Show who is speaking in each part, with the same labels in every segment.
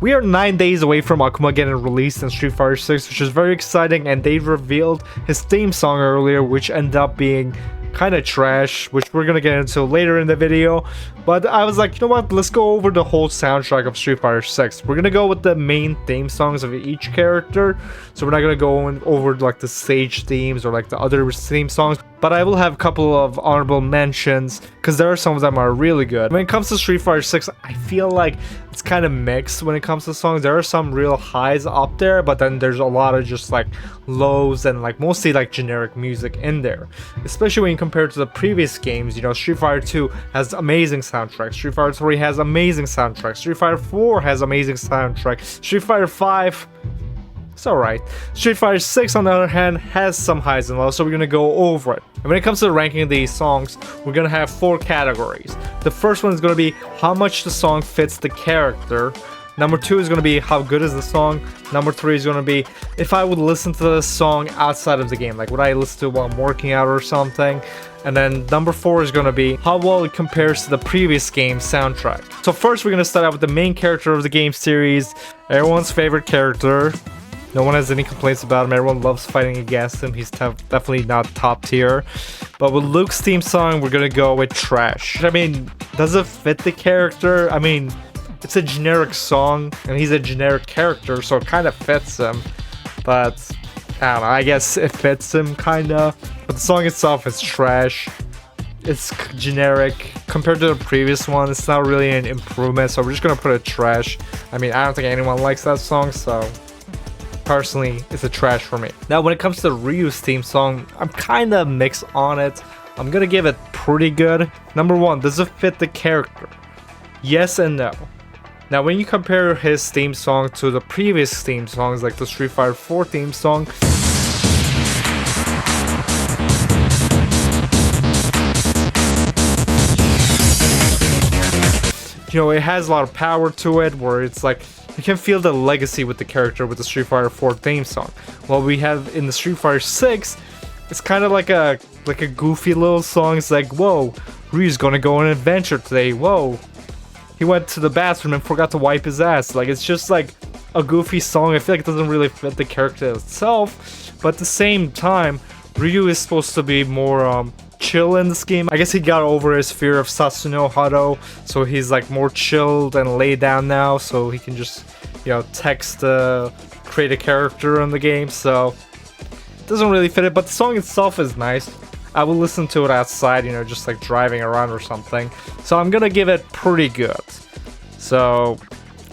Speaker 1: We are 9 days away from Akuma getting released in Street Fighter 6, which is very exciting, and they revealed his theme song earlier, which ended up being kind of trash, which we're gonna get into later in the video. But I was like, you know what, let's go over the whole soundtrack of Street Fighter 6. We're gonna go with the main theme songs of each character, so we're not gonna go over like the stage themes or like the other theme songs, but I will have a couple of honorable mentions because there are some of them are really good. When it comes to Street Fighter 6, I feel like it's kind of mixed when it comes to songs. There are some real highs up there, but then there's a lot of just like lows and like mostly like generic music in there, especially when you compare it to the previous games. You know, Street Fighter 2 has amazing soundtrack, Street Fighter 3 has amazing soundtrack, Street Fighter 4 has amazing soundtrack, Street Fighter 5, it's alright. Street Fighter 6 on the other hand has some highs and lows, so we're gonna go over it. And when it comes to ranking these songs, we're gonna have 4 categories. The first one is gonna be how much the song fits the character. Number 2 is gonna be how good is the song. Number 3 is gonna be if I would listen to this song outside of the game, like would I listen to it while I'm working out or something. And then number 4 is gonna be how well it compares to the previous game's soundtrack. So first we're gonna start out with the main character of the game series, everyone's favorite character. No one has any complaints about him. Everyone loves fighting against him. He's definitely not top tier. But with Luke's theme song, we're gonna go with trash. I mean, does it fit the character? I mean, it's a generic song, and he's a generic character, so it kind of fits him. But, I don't know, I guess it fits him, kinda. But the song itself is trash. It's generic. Compared to the previous one, it's not really an improvement, so we're just gonna put it trash. I mean, I don't think anyone likes that song, so personally, it's a trash for me. Now, when it comes to Ryu's theme song, I'm kind of mixed on it. I'm gonna give it pretty good. Number 1, does it fit the character? Yes and no. Now, when you compare his theme song to the previous theme songs, like the Street Fighter 4 theme song, you know, it has a lot of power to it, where it's like you can feel the legacy with the character with the Street Fighter 4 theme song. While we have in the Street Fighter 6, it's kind of like a goofy little song. It's like, whoa, Ryu's gonna go on an adventure today. Whoa, he went to the bathroom and forgot to wipe his ass. Like, it's just like a goofy song. I feel like it doesn't really fit the character itself, but at the same time, Ryu is supposed to be more chill in this game. I guess he got over his fear of Sasuno Hado, so he's like more chilled and laid down now, so he can just, you know, create a character in the game. So it doesn't really fit it, but the song itself is nice. I will listen to it outside, you know, just like driving around or something. So I'm gonna give it pretty good. So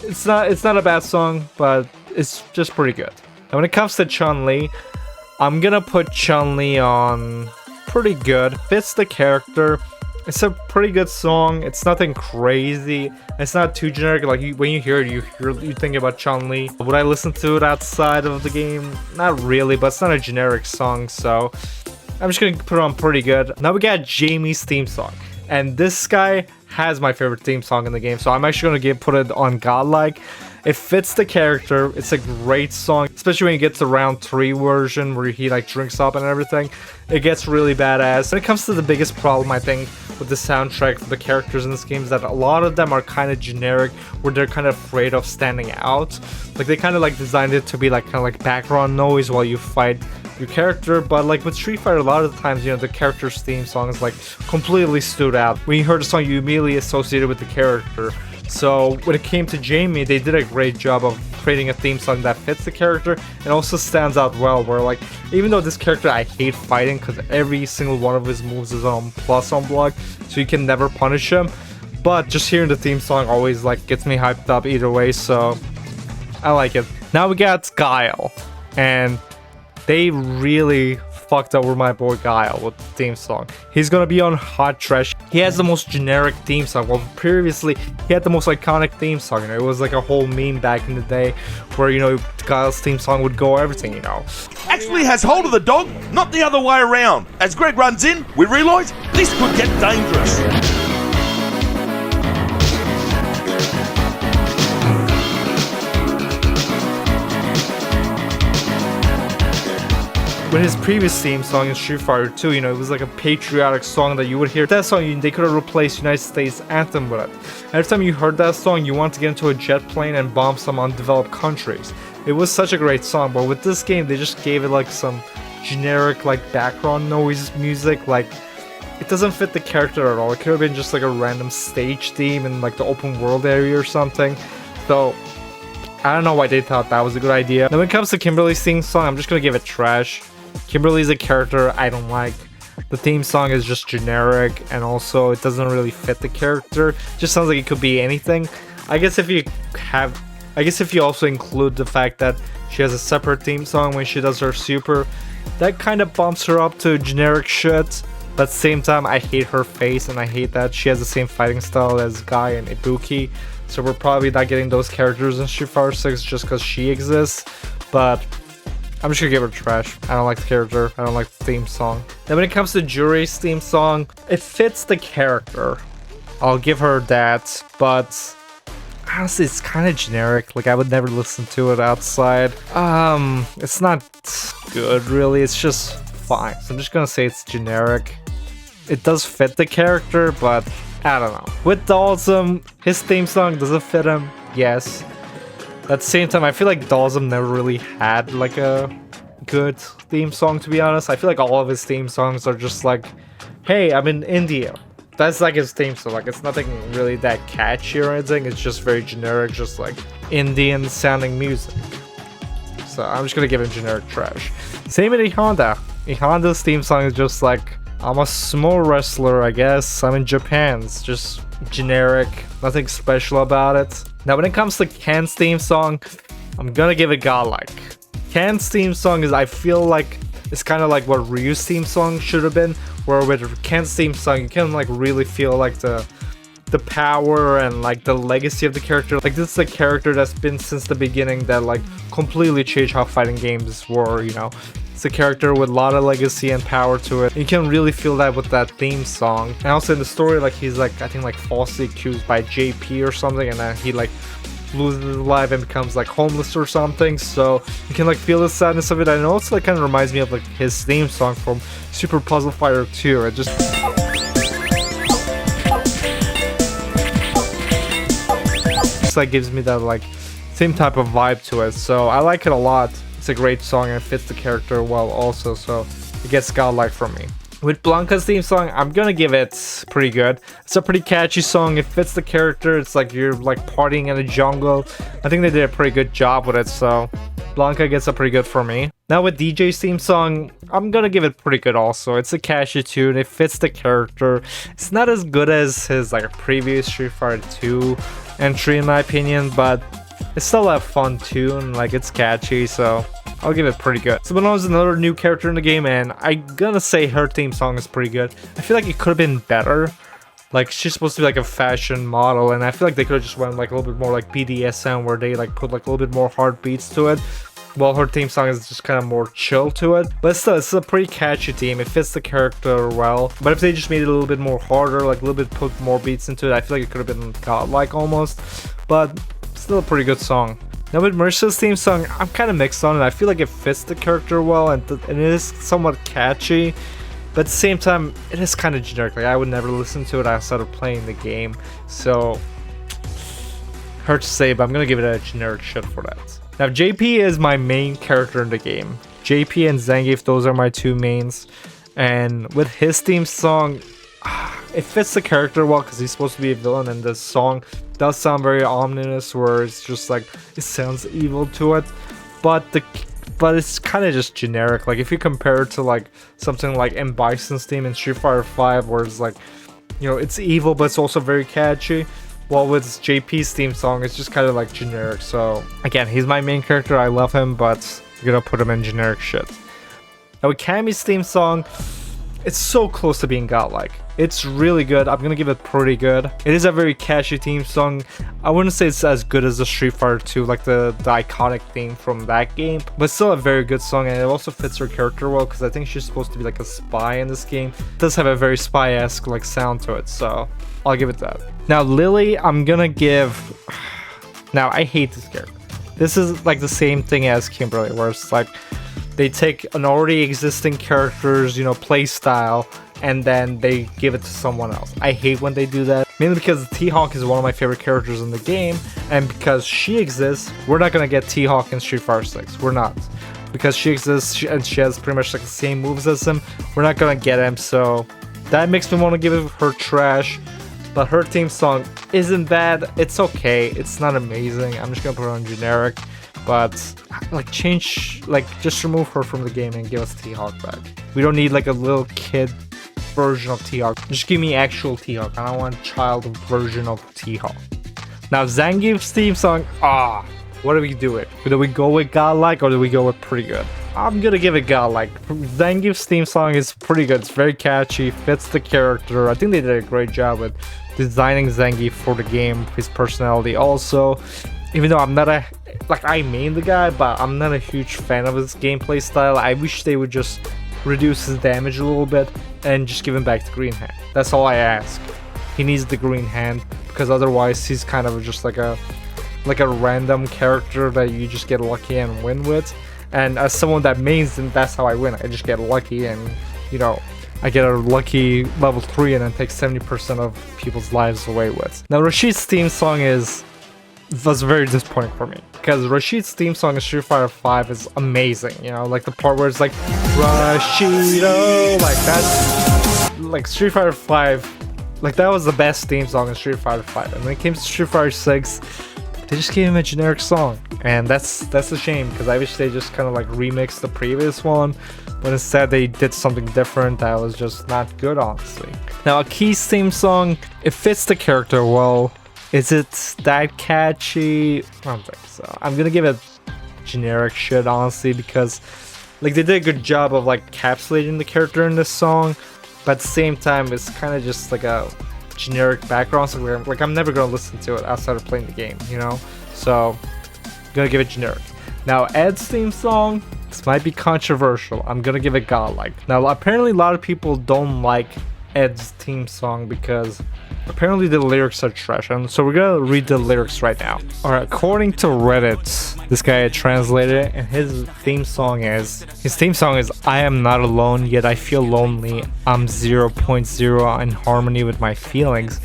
Speaker 1: it's not a bad song, but it's just pretty good. And when it comes to Chun-Li, I'm gonna put Chun-Li on pretty good. Fits the character. It's a pretty good song. It's nothing crazy. It's not too generic. Like when you hear it, you think about Chun-Li. Would I listen to it outside of the game? Not really, but it's not a generic song, so I'm just gonna put it on pretty good. Now we got Jamie's theme song, and this guy has my favorite theme song in the game, so I'm actually gonna put it on Godlike. It fits the character. It's a great song, especially when you get to round 3 version where he like drinks up and everything. It gets really badass. When it comes to the biggest problem, I think, with the soundtrack for the characters in this game is that a lot of them are kind of generic, where they're kind of afraid of standing out. Like they kind of like designed it to be like kind of like background noise while you fight your character. But like with Street Fighter, a lot of the times, you know, the character's theme songs like completely stood out. When you heard the song, you immediately associated with the character. So when it came to Jamie, they did a great job of creating a theme song that fits the character and also stands out well, where like, even though this character I hate fighting because every single one of his moves is on plus on block, so you can never punish him, but just hearing the theme song always like gets me hyped up either way, so I like it. Now we got Guile, and they really fucked over my boy Guile with the theme song. He's gonna be on Hot Trash. He has the most generic theme song. Well, previously he had the most iconic theme song. You know, it was like a whole meme back in the day, where, you know, Guile's theme song would go everything. You know,
Speaker 2: actually has hold of the dog, not the other way around. As Greg runs in, we realise this could get dangerous.
Speaker 1: with his previous theme song in Street Fighter 2, you know, it was like a patriotic song that you would hear. That song, they could have replaced United States anthem with it. Every time you heard that song, you want to get into a jet plane and bomb some undeveloped countries. It was such a great song, but with this game, they just gave it like some generic like background noise music. Like, it doesn't fit the character at all. It could have been just like a random stage theme in like the open world area or something. So I don't know why they thought that was a good idea. Now when it comes to Kimberly's theme song, I'm just gonna give it trash. Kimberly's a character I don't like. The theme song is just generic, and also it doesn't really fit the character. It just sounds like it could be anything. I guess if you also include the fact that she has a separate theme song when she does her super, that kind of bumps her up to generic shit. But at the same time, I hate her face, and I hate that she has the same fighting style as Guy and Ibuki. So we're probably not getting those characters in Street Fighter 6 just because she exists. But I'm just gonna give her trash. I don't like the character. I don't like the theme song. Then when it comes to Juri's theme song, it fits the character. I'll give her that. But honestly, it's kind of generic. Like, I would never listen to it outside. It's not good, really. It's just fine. So I'm just gonna say it's generic. It does fit the character, but I don't know. With Dhalsim, his theme song, does it fit him? Yes. At the same time, I feel like Dhalsim never really had like a good theme song, to be honest. I feel like all of his theme songs are just like, hey, I'm in India. That's like his theme song. Like, it's nothing really that catchy or anything. It's just very generic, just like Indian sounding music. So I'm just gonna give him generic trash. Same with E Honda. E Honda's theme song is just like, I'm a sumo wrestler, I guess. I'm in Japan. It's just generic. Nothing special about it. Now, when it comes to Ken's theme song, I'm gonna give it godlike. Ken's theme song is, I feel like, it's kind of like what Ryu's theme song should have been. Where with Ken's theme song, you can like really feel like the power and like the legacy of the character. Like, this is a character that's been since the beginning that like completely changed how fighting games were, you know. It's a character with a lot of legacy and power to it. You can really feel that with that theme song. And also in the story, like, he's like, I think like falsely accused by JP or something, and then he like loses his life and becomes like homeless or something. So you can like feel the sadness of it. And it also like kind of reminds me of like his theme song from Super Puzzle Fighter 2. It just like gives me that like same type of vibe to it. So I like it a lot. It's a great song and it fits the character well also, so it gets godlike from me. With Blanca's theme song, I'm gonna give it pretty good. It's a pretty catchy song. It fits the character. It's like you're like partying in the jungle. I think they did a pretty good job with it, so Blanca gets a pretty good for me. Now with DJ's theme song, I'm gonna give it pretty good also. It's a catchy tune. It fits the character. It's not as good as his like previous Street Fighter 2 entry in my opinion, but it's still a fun tune. Like, it's catchy, so I'll give it pretty good. Susanoo is another new character in the game, and I'm gonna say her theme song is pretty good. I feel like it could have been better. Like, she's supposed to be like a fashion model, and I feel like they could have just went like a little bit more like BDSM, where they like put like a little bit more hard beats to it. While her theme song is just kind of more chill to it. But still, it's a pretty catchy theme. It fits the character well. But if they just made it a little bit more harder, like a little bit put more beats into it, I feel like it could have been godlike almost. But still a pretty good song. Now with Marisha's theme song, I'm kind of mixed on it. I feel like it fits the character well, and it is somewhat catchy. But at the same time, it is kind of generic. Like, I would never listen to it outside of playing the game. So, hard to say, but I'm going to give it a generic shit for that. Now, JP is my main character in the game. JP and Zangief, those are my two mains. And with his theme song, it fits the character well because he's supposed to be a villain, and the song does sound very ominous, where it's just like, it sounds evil to it. But it's kind of just generic. Like, if you compare it to like something like M. Bison's theme in Street Fighter 5, where it's like, you know, it's evil, but it's also very catchy. While with JP's theme song, it's just kind of like generic. So again, he's my main character. I love him, but I'm gonna put him in generic shit. Now with Cammy's theme song, it's so close to being godlike. It's really good. I'm gonna give it pretty good. It is a very catchy theme song. I wouldn't say it's as good as the Street Fighter 2, like the iconic theme from that game, but still a very good song, and it also fits her character well because I think she's supposed to be like a spy in this game. It does have a very spy-esque like sound to it, so I'll give it that. Now Lily, I'm gonna give... Now I hate this character. This is like the same thing as Kimberly, where it's like, they take an already existing character's, you know, play style, and then they give it to someone else. I hate when they do that, mainly because T-Hawk is one of my favorite characters in the game, and because she exists, we're not gonna get T-Hawk in Street Fighter 6. We're not. Because she exists and she has pretty much like the same moves as him, we're not gonna get him, so that makes me want to give her trash. But her theme song isn't bad. It's okay. It's not amazing. I'm just gonna put her on generic. But like just remove her from the game and give us T-Hawk back. We don't need like a little kid version of T-Hawk. Just give me actual T-Hawk. I don't want a child version of T-Hawk. Now Zangief's theme song, what do we do it? Do we go with godlike or do we go with pretty good? I'm gonna give it godlike. Zangief's theme song is pretty good. It's very catchy, fits the character. I think they did a great job with designing Zangief for the game, his personality also. Even though I'm not I main the guy, but I'm not a huge fan of his gameplay style. I wish they would just reduce his damage a little bit and just give him back the green hand. That's all I ask. He needs the green hand because otherwise he's kind of just like a random character that you just get lucky and win with. And as someone that mains him, that's how I win. I just get lucky and, you know, I get a lucky level 3 and then take 70% of people's lives away with. Now Rashid's theme song was very disappointing for me. Because Rashid's theme song in Street Fighter 5 is amazing. You know, like the part where it's like, Rashido, like that's, like Street Fighter 5, like that was the best theme song in Street Fighter 5. And when it came to Street Fighter 6, they just gave him a generic song, and that's a shame because I wish they just kind of like remixed the previous one, but instead they did something different that was just not good, honestly. Now Aki's theme song, it fits the character well. Is it that catchy? I don't think so. I'm gonna give it generic shit, honestly, because like they did a good job of like encapsulating the character in this song, but at the same time it's kind of just like a generic background, so like I'm never gonna listen to it outside of playing the game, you know. So I'm gonna give it generic. Now Ed's theme song, this might be controversial. I'm gonna give it godlike. Now apparently a lot of people don't like Ed's theme song because apparently the lyrics are trash, and so we're gonna read the lyrics right now. Alright, according to Reddit, this guy translated it, and his theme song is I am not alone, yet I feel lonely. I'm 0.0 in harmony with my feelings.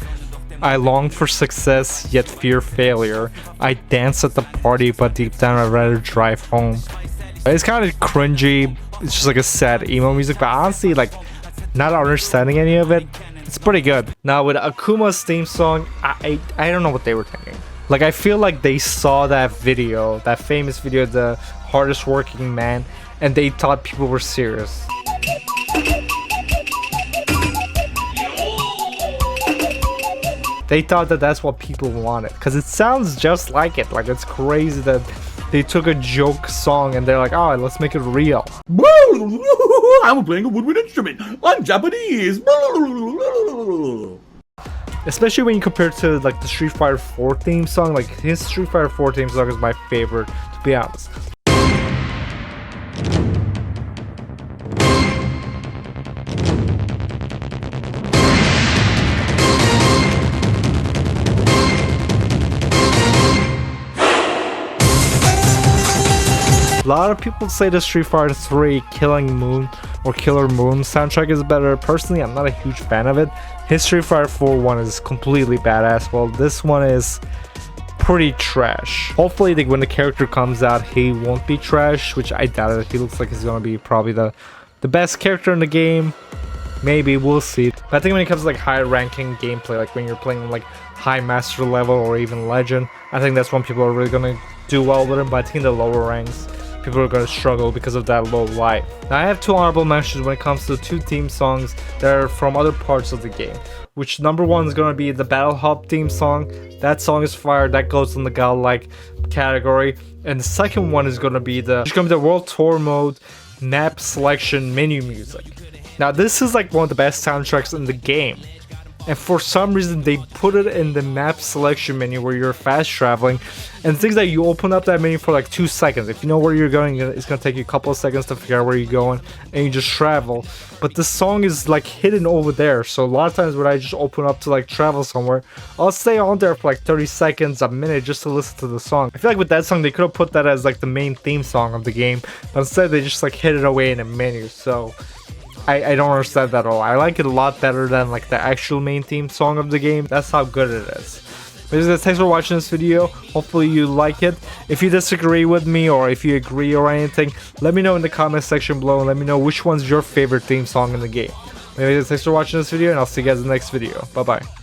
Speaker 1: I long for success, yet fear failure. I dance at the party, but deep down I'd rather drive home. It's kind of cringy. It's just like a sad emo music, but honestly, like, not understanding any of it, it's pretty good. Now with Akuma's theme song, I don't know what they were thinking. Like I feel like they saw that video, that famous video, the hardest working man, and they thought people were serious. They thought that that's what people wanted, because it sounds just like it. Like it's crazy that they took a joke song and they're like, oh, let's make it real.
Speaker 3: I'm playing a woodwind instrument. I'm Japanese.
Speaker 1: Especially when you compare it to like the Street Fighter 4 theme song. Like his Street Fighter 4 theme song is my favorite, to be honest. A lot of people say the Street Fighter 3 Killing Moon or Killer Moon soundtrack is better. Personally, I'm not a huge fan of it. His Street Fighter 4 one is completely badass, while this one is pretty trash. Hopefully when the character comes out, he won't be trash, which I doubt it. He looks like he's gonna be probably the best character in the game. Maybe, we'll see. But I think when it comes to like high ranking gameplay, like when you're playing like high master level or even legend, I think that's when people are really gonna do well with him. But I think the lower ranks, people are going to struggle because of that low life. Now I have two honorable mentions when it comes to two theme songs that are from other parts of the game. Which number one is going to be the Battle Hub theme song. That song is fire. That goes in the godlike category. And the second one is going to be the World Tour Mode map selection menu music. Now this is like one of the best soundtracks in the game. and for some reason they put it in the map selection menu where you're fast traveling, and things that you open up that menu for like 2 seconds. If you know where you're going, it's gonna take you a couple of seconds to figure out where you're going, and you just travel. But this song is like hidden over there, so a lot of times when I just open up to like travel somewhere, I'll stay on there for like 30 seconds, a minute, just to listen to the song. I feel like with that song they could have put that as like the main theme song of the game, but instead they just like hid it away in a menu. So I don't understand that at all. I like it a lot better than like the actual main theme song of the game. That's how good it is. Anyways guys, thanks for watching this video. Hopefully you like it. If you disagree with me or if you agree or anything, let me know in the comment section below and let me know which one's your favorite theme song in the game. Anyways, thanks for watching this video and I'll see you guys in the next video. Bye bye.